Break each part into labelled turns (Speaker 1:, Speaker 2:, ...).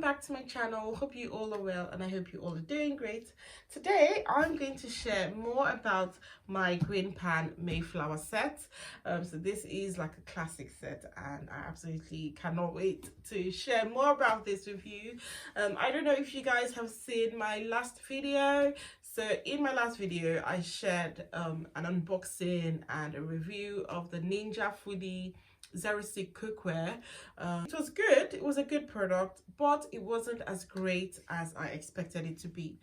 Speaker 1: back to my channel. Hope you all are well and I hope you all are doing great. Today I'm going to share more about my green pan Mayflower set. So this is like a classic set and I absolutely cannot wait to share more about this with you. I don't know if you guys have seen my last video. So in my last video I shared an unboxing and a review of the Ninja Foodie Zerostick Cookware. It was good, it was a good product, but it wasn't as great as I expected it to be.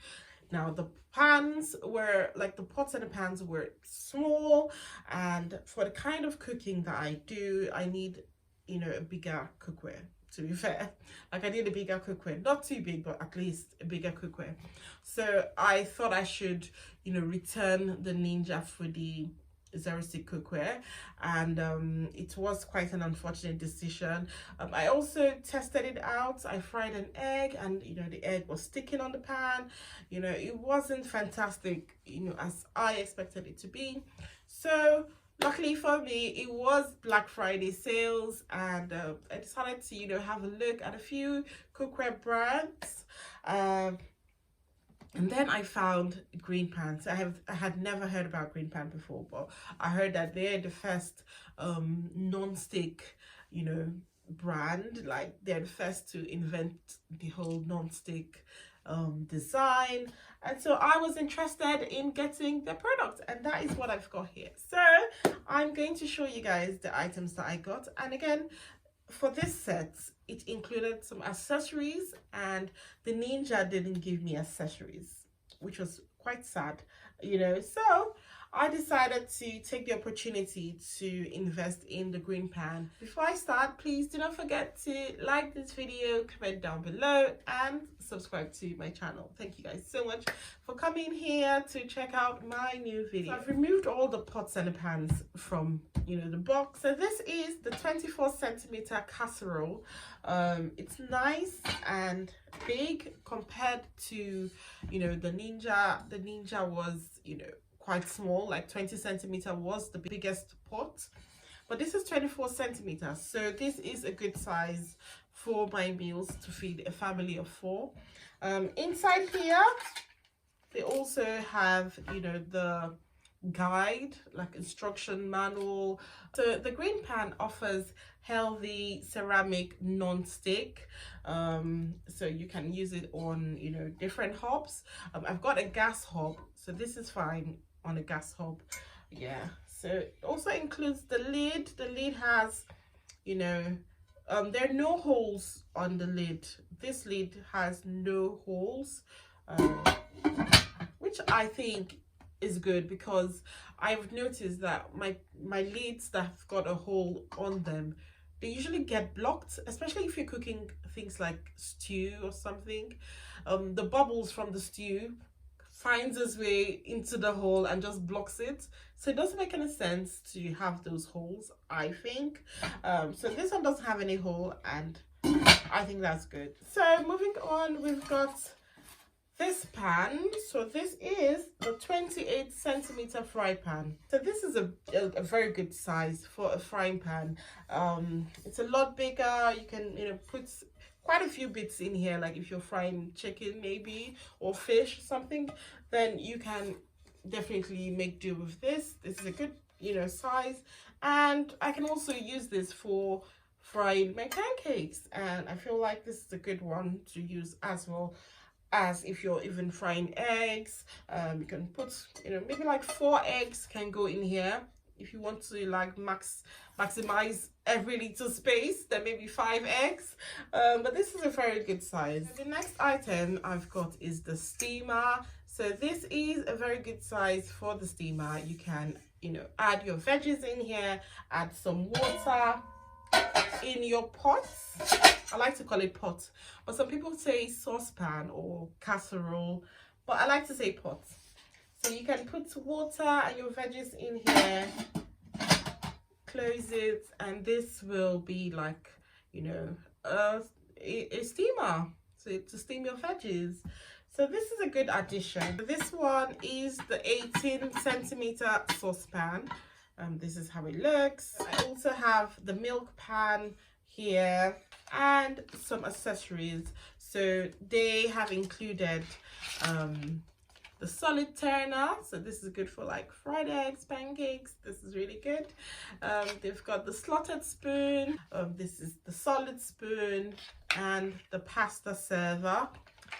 Speaker 1: Now the pans were like, the pots and the pans were small, and for the kind of cooking that I do, I need, you know, a bigger cookware. To be fair, like I need a bigger cookware, not too big, but at least a bigger cookware. So I thought I should, you know, return the Ninja Foodie Zerostick Cookware, and it was quite an unfortunate decision. I also tested it out. I fried an egg and, you know, the egg was sticking on the pan. You know, it wasn't fantastic, you know, as I expected it to be. So luckily for me, it was Black Friday sales, and I decided to, you know, have a look at a few cookware brands. And then I found green pans. I had never heard about green pan before, but I heard that they're the first non-stick, you know, brand. Like they're the first to invent the whole non-stick design, and so I was interested in getting the product, and that is what I've got here. So I'm going to show you guys the items that I got, and again, for this set it included some accessories, and the Ninja didn't give me accessories, which was quite sad, you know. So I decided to take the opportunity to invest in the green pan. Before I start, please do not forget to like this video, comment down below, and subscribe to my channel. Thank you guys so much for coming here to check out my new video. So I've removed all the pots and the pans from, you know, the box. So this is the 24cm casserole. It's nice and big compared to, you know, the Ninja. The Ninja was, you know, quite small, like 20cm was the biggest pot, but this is 24cm, so this is a good size for my meals to feed a family of 4. Inside here they also have, you know, the guide, like instruction manual. So the green pan offers healthy ceramic non-stick, so you can use it on, you know, different hobs. I've got a gas hob, so this is fine on a gas hob. Yeah, so it also includes the lid. The lid has, you know, there are no holes on the lid. This lid has no holes, which I think is good, because I've noticed that my lids that have got a hole on them, they usually get blocked, especially if you're cooking things like stew or something. The bubbles from the stew finds its way into the hole and just blocks it, so it doesn't make any sense to have those holes, I think. So this one doesn't have any hole, and I think that's good. So moving on, we've got this pan. So this is the 28cm fry pan. So this is a very good size for a frying pan. It's a lot bigger. You can, you know, put quite a few bits in here, like if you're frying chicken maybe, or fish or something, then you can definitely make do with this. This is a good, you know, size, and I can also use this for frying my pancakes, and I feel like this is a good one to use as well as if you're even frying eggs. You can put, you know, maybe like 4 eggs can go in here. If you want to like maximize every little space, then maybe 5 eggs. But this is a very good size. The next item I've got is the steamer. So this is a very good size for the steamer. You can, you know, add your veggies in here, add some water in your pots. I like to call it pot, but some people say saucepan or casserole, but I like to say pot. So you can put water and your veggies in here, close it, and this will be like, you know, a steamer, so to steam your veggies. So this is a good addition. This one is the 18cm saucepan. This is how it looks. I also have the milk pan here. and some accessories. So they have included the solid turner, so this is good for like fried eggs, pancakes. This is really good. They've got the slotted spoon, this is the solid spoon, and the pasta server.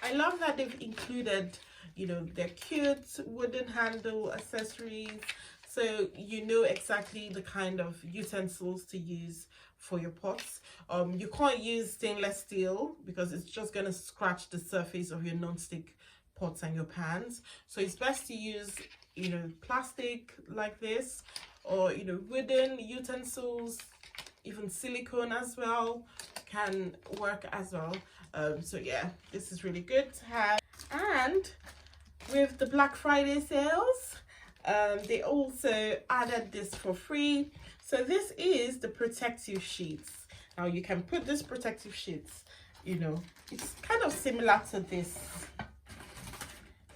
Speaker 1: I love that they've included, you know, their cute wooden handle accessories, so you know exactly the kind of utensils to use for your pots. You can't use stainless steel because it's just going to scratch the surface of your non-stick pots and your pans. So it's best to use, you know, plastic like this, or, you know, wooden utensils, even silicone as well can work as well. So yeah, this is really good to have. And with the Black Friday sales, they also added this for free. So this is the protective sheets. Now you can put this protective sheets, you know, it's kind of similar to this.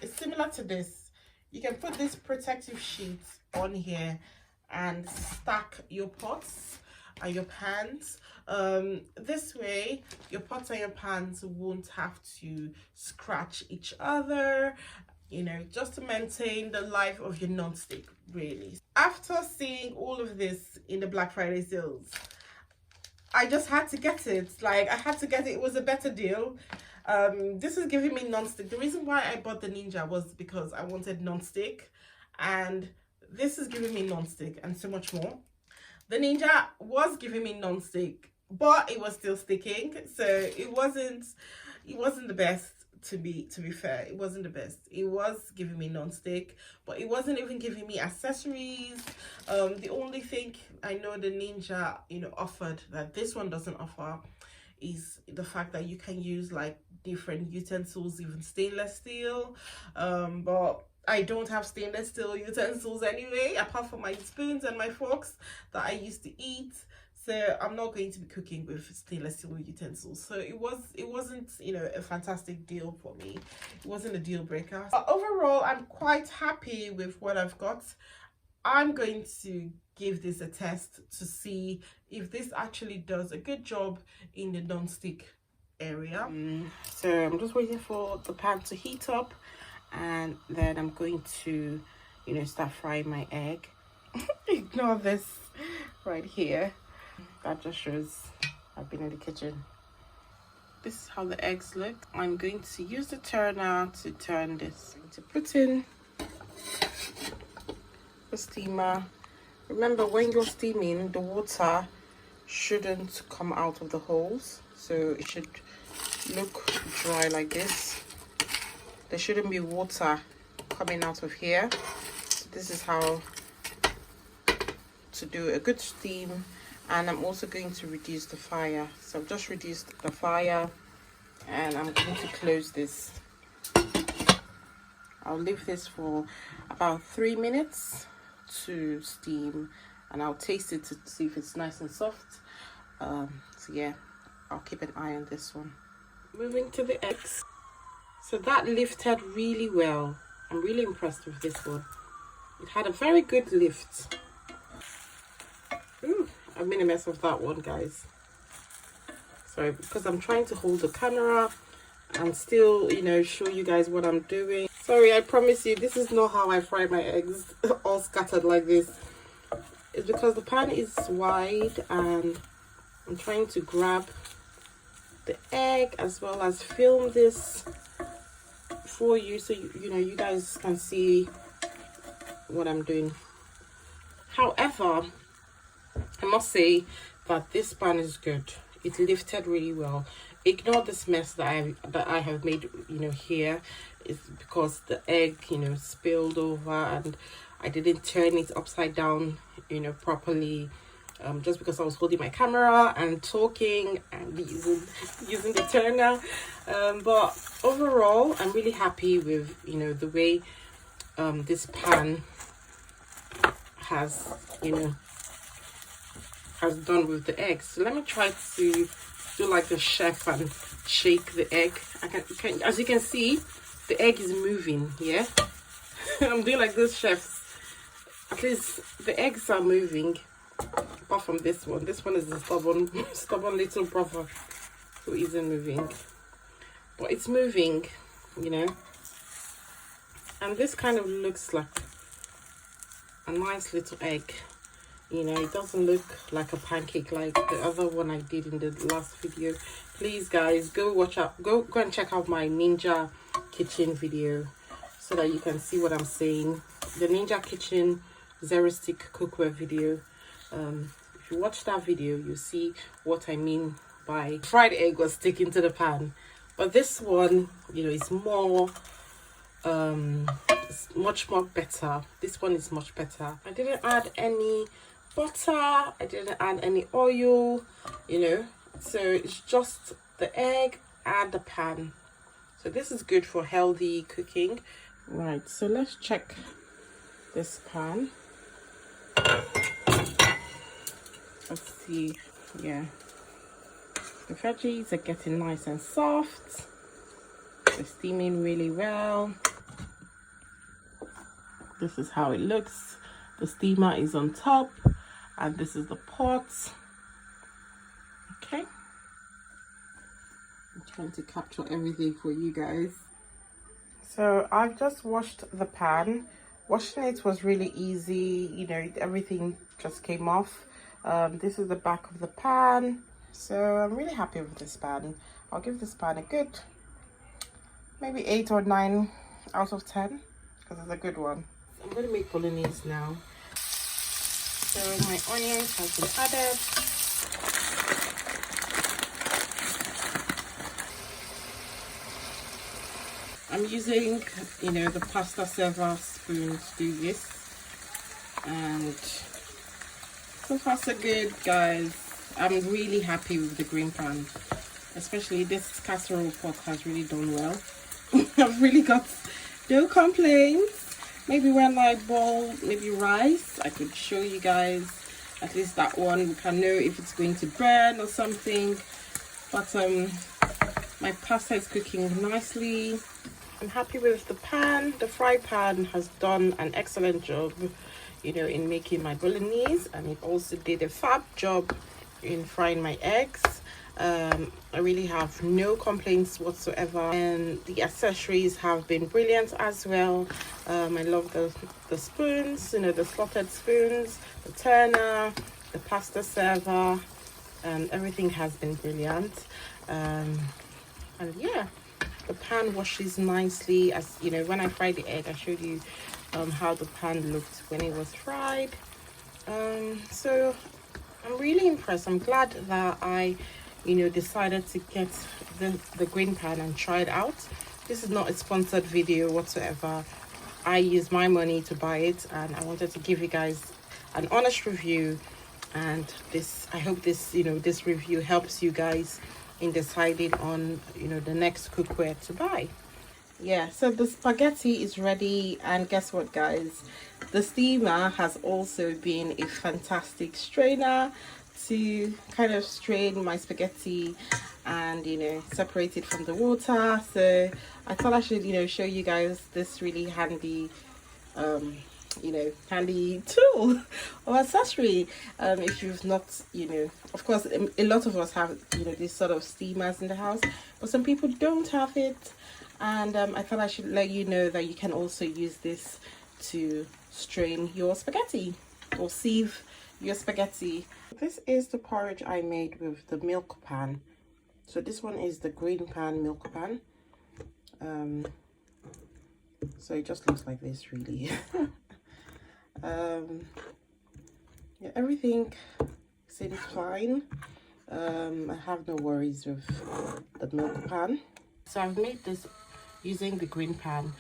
Speaker 1: It's similar to this. You can put this protective sheet on here and stack your pots and your pans. This way your pots and your pans won't have to scratch each other, you know, just to maintain the life of your non-stick, really. After seeing all of this in the Black Friday sales, I just had to get it. Like, I had to get it. It was a better deal. This is giving me non-stick. The reason why I bought the Ninja was because I wanted non-stick, and this is giving me non-stick and so much more. The Ninja was giving me non-stick, but it was still sticking, so it wasn't the best. To be fair, it wasn't the best. It was giving me non-stick, but it wasn't even giving me accessories. The only thing I know the Ninja, you know, offered that this one doesn't offer is the fact that you can use like different utensils, even stainless steel. But I don't have stainless steel utensils anyway, apart from my spoons and my forks that I used to eat. So I'm not going to be cooking with stainless steel utensils. So it wasn't, you know, a fantastic deal for me. It wasn't a deal breaker. But overall, I'm quite happy with what I've got. I'm going to give this a test to see if this actually does a good job in the non-stick area. So I'm just waiting for the pan to heat up, and then I'm going to, you know, start frying my egg. Ignore this right here. That just shows I've been in the kitchen. This is how the eggs look. I'm going to use the turner to turn this. To put in the steamer. Remember, when you're steaming, the water shouldn't come out of the holes. So it should look dry like this. There shouldn't be water coming out of here. So this is how to do a good steam. And I'm also going to reduce the fire. So I've just reduced the fire, and I'm going to close this. I'll leave this for about 3 minutes to steam, and I'll taste it to see if it's nice and soft. So yeah, I'll keep an eye on this one. Moving to the eggs. So that lifted really well. I'm really impressed with this one. It had a very good lift. Ooh, I made a mess of that one, guys. Sorry, because I'm trying to hold the camera and still, you know, show you guys what I'm doing. Sorry, I promise you, this is not how I fry my eggs, all scattered like this. It's because the pan is wide, and I'm trying to grab the egg as well as film this for you, so you know, you guys can see what I'm doing. However, I must say that this pan is good. It lifted really well. Ignore this mess that I have made, you know, here. It's because the egg, you know, spilled over, and I didn't turn it upside down, you know, properly. Just because I was holding my camera and talking and using the turner. But overall, I'm really happy with, you know, the way this pan has, you know, has done with the eggs. So let me try to do like the chef and shake the egg. As you can see, the egg is moving. Yeah. I'm doing like this, chefs. At least the eggs are moving. Apart from this one is a stubborn little brother. Who isn't moving? But it's moving, you know. And this kind of looks like a nice little egg. You know, it doesn't look like a pancake like the other one I did in the last video. Please guys, go and check out my Ninja kitchen video so that you can see what I'm saying. The Ninja kitchen Zerostick cookware video. If you watch that video, you see what I mean by fried egg was sticking to the pan. But this one, you know, is more it's much more better. This one is much better. I didn't add any butter, I didn't add any oil, you know, so it's just the egg and the pan. So this is good for healthy cooking. Right, so let's check this pan. Let's see. Yeah, the veggies are getting nice and soft. They're steaming really well. This is how it looks. The steamer is on top and this is the pot. Okay, I'm trying to capture everything for you guys. So I've just washed the pan. Washing it was really easy, you know, everything just came off. This is the back of the pan. So I'm really happy with this pan. I'll give this pan a good maybe 8 or 9 out of 10 because it's a good one. I'm going to make bolognese now. So my onions have been added. I'm using, you know, the pasta server spoon to do this. And so far so good, guys. I'm really happy with the green pan. Especially this casserole pot has really done well. I've really got no complaints. Maybe when I boil maybe rice, I could show you guys at least that one. We can know if it's going to burn or something. But my pasta is cooking nicely. I'm happy with the pan. The fry pan has done an excellent job, you know, in making my bolognese, and it also did a fab job in frying my eggs. I really have no complaints whatsoever, and the accessories have been brilliant as well. I love the spoons, you know, the slotted spoons, the turner, the pasta server, and everything has been brilliant. And yeah, the pan washes nicely. As you know, when I fried the egg, I showed you how the pan looked when it was fried. So I'm really impressed. I'm glad that I, you know, decided to get the green pan and try it out. This is not a sponsored video whatsoever. I used my money to buy it, and I wanted to give you guys an honest review. And this, I hope this, you know, this review helps you guys in deciding on, you know, the next cookware to buy. Yeah, so the spaghetti is ready, and guess what, guys? The steamer has also been a fantastic strainer to kind of strain my spaghetti and, you know, separate it from the water. So I thought I should, you know, show you guys this really handy you know, handy tool or accessory. If you've not, you know, of course a lot of us have, you know, these sort of steamers in the house, but some people don't have it. And I thought I should let you know that you can also use this to strain your spaghetti or sieve your spaghetti. This is the porridge I made with the milk pan. So this one is the green pan milk pan. So it just looks like this, really. Yeah, everything seems fine. I have no worries with the milk pan. So I've made this using the green pan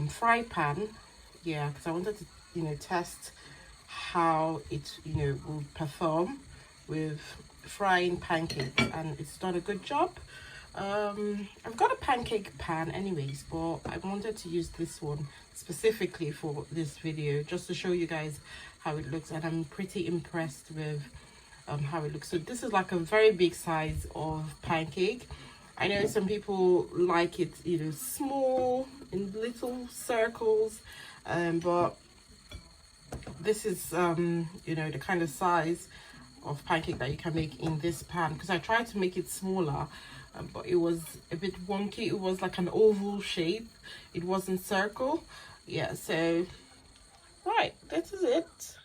Speaker 1: fry pan, yeah, because I wanted to, you know, test how it, you know, will perform with frying pancakes, and it's done a good job. I've got a pancake pan anyways, but I wanted to use this one specifically for this video just to show you guys how it looks, and I'm pretty impressed with how it looks. So this is like a very big size of pancake. I know some people like it, you know, small in little circles, but this is you know, the kind of size of pancake that you can make in this pan, because I tried to make it smaller, but it was a bit wonky. It was like an oval shape, it wasn't circle. Yeah, so right, this is it.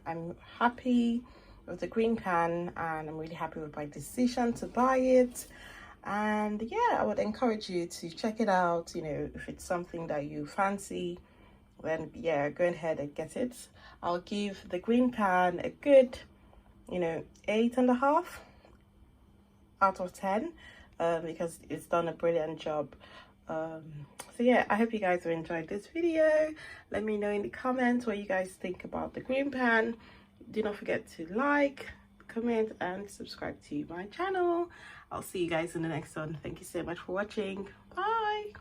Speaker 1: I'm happy with the green pan, and I'm really happy with my decision to buy it. And yeah, I would encourage you to check it out. You know, if it's something that you fancy, then yeah, go ahead and get it. I'll give the green pan a good, you know, 8.5 out of 10, because it's done a brilliant job. So yeah, I hope you guys have enjoyed this video. Let me know in the comments what you guys think about the green pan. Do not forget to like, comment, and subscribe to my channel. I'll see you guys in the next one. Thank you so much for watching. Bye.